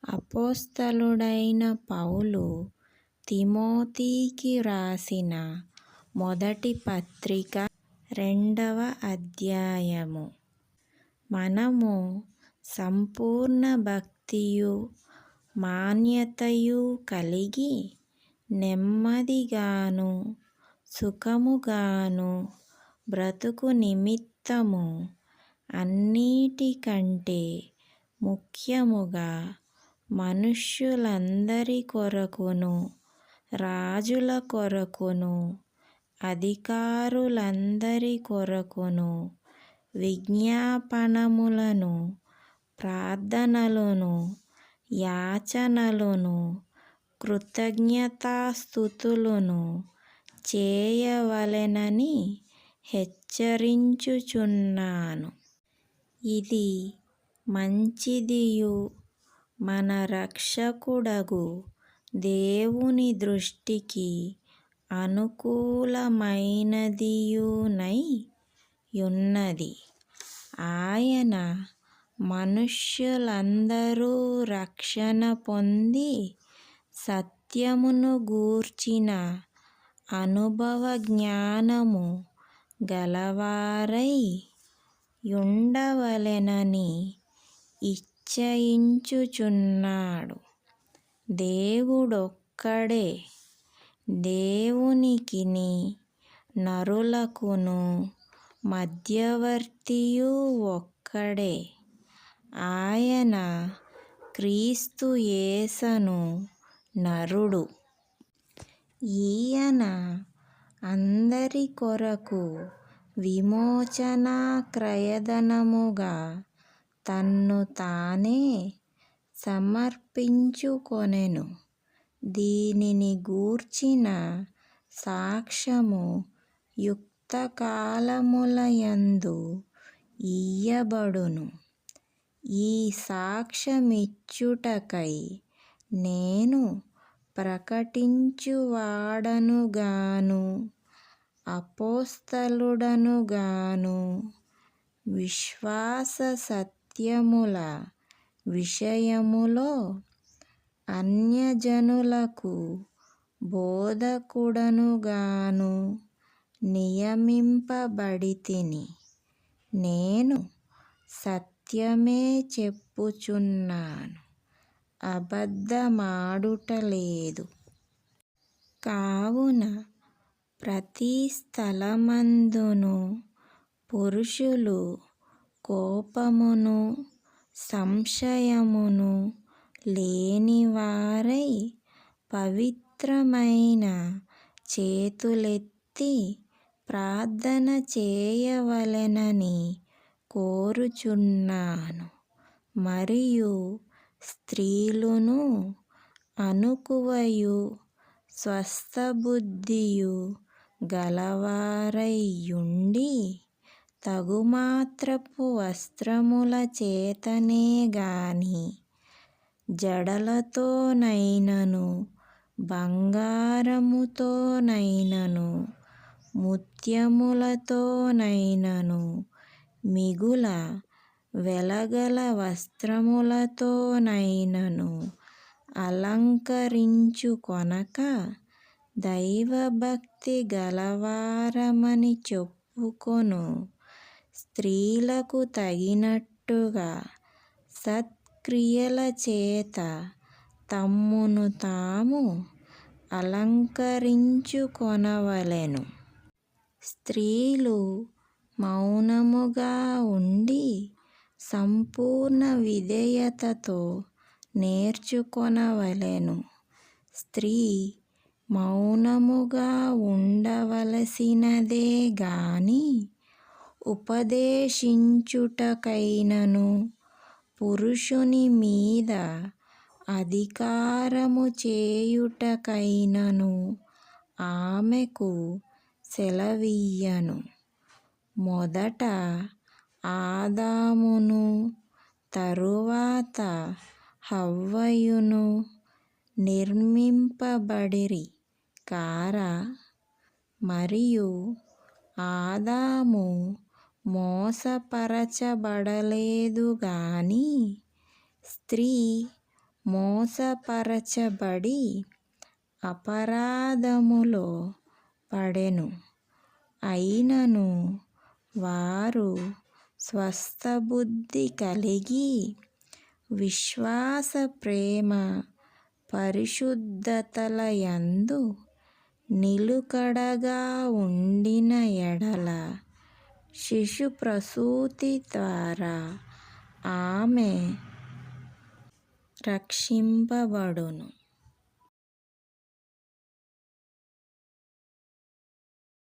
అపోస్తలుడైన పౌలు తిమోతికి వ్రాసిన మొదటి పత్రిక 2వ అధ్యాయము. మనము సంపూర్ణ భక్తియు మాన్యతయు కలిగి నెమ్మదిగాను సుఖముగాను బ్రతుకు నిమిత్తము అన్నిటికంటే ముఖ్యముగా మనుష్యులందరి కొరకును రాజుల కొరకును అధికారులందరి కొరకును విజ్ఞాపనములను ప్రార్థనలను యాచనలను కృతజ్ఞతాస్తుతులను చేయవలెనని హెచ్చరించుచున్నాను. ఇది మంచిదియు మన రక్షకుడగు దేవుని దృష్టికి అనుకూలమైనదియునై యున్నది. ఆయన మనుష్యులందరూ రక్షణ పొంది సత్యమును గూర్చిన అనుభవ జ్ఞానము గలవారై యుండవలెనని ఇచ్చయించుచున్నాడు. దేవుడొక్కడే, దేవునికిని నరులకును మధ్యవర్తియు ఒక్కడే, ఆయన క్రీస్తు యేసను నరుడు. ఈయన అందరి కొరకు విమోచనా క్రయధనముగా తన్ను తానే సమర్పించుకొనెను. దీనిని గూర్చిన సాక్ష్యము యుక్తకాలములయందు ఇయ్యబడును. ఈ సాక్ష్యమిచ్చుటకై నేను ప్రకటించువాడనుగాను అపోస్తలుడనుగాను విశ్వాస సత్యముల విషయములో అన్యజనులకు బోధకుడనుగాను నియమింపబడితిని. నేను సత్యమే చెప్పుచున్నాను, అబద్ధమాడుటలేదు. కావున ప్రతి స్థలమందును పురుషులు కోపమును సంశయమును లేనివారై పవిత్రమైన చేతులెత్తి ప్రార్థన చేయవలెనని కోరుచున్నాను. మరియు స్త్రీలును అణకువయు స్వస్థబుద్ధియు గలవారై యుండి తగుమాత్రపు వస్త్రముల చేతనే గాని జడలతోనైనను బంగారముతోనైనను ముత్యములతోనైనను మిగుల వెలగల వస్త్రములతోనైనను అలంకరించుకొనక దైవభక్తి గలవారమని చెప్పుకొను స్త్రీలకు తగినట్టుగా సత్క్రియల చేత తమ్మును తాము అలంకరించుకొనవలెను. స్త్రీలు మౌనముగా ఉండి సంపూర్ణ విధేయతతో నేర్చుకొనవలెను. స్త్రీ మౌనముగా ఉండవలసినదే గాని ఉపదేశించుటకైనను పురుషుని మీద అధికారము చేయుటకైనను ఆమెకు సెలవియ్యను. మొదట ఆదామును తరువాత హవ్వయును నిర్మింపబడిరి కారా? మరియు ఆదాము మోసపరచబడలేదు గాని స్త్రీ మోసపరచబడి అపరాధములో పడెను. అయినను వారు స్వస్థబుద్ధి కలిగి విశ్వాస, ప్రేమ, పరిశుద్ధతలయందు నిలుకడగా ఉండిన ఎడల శిశు ప్రసూతి ద్వారా ఆమె రక్షింపబడును.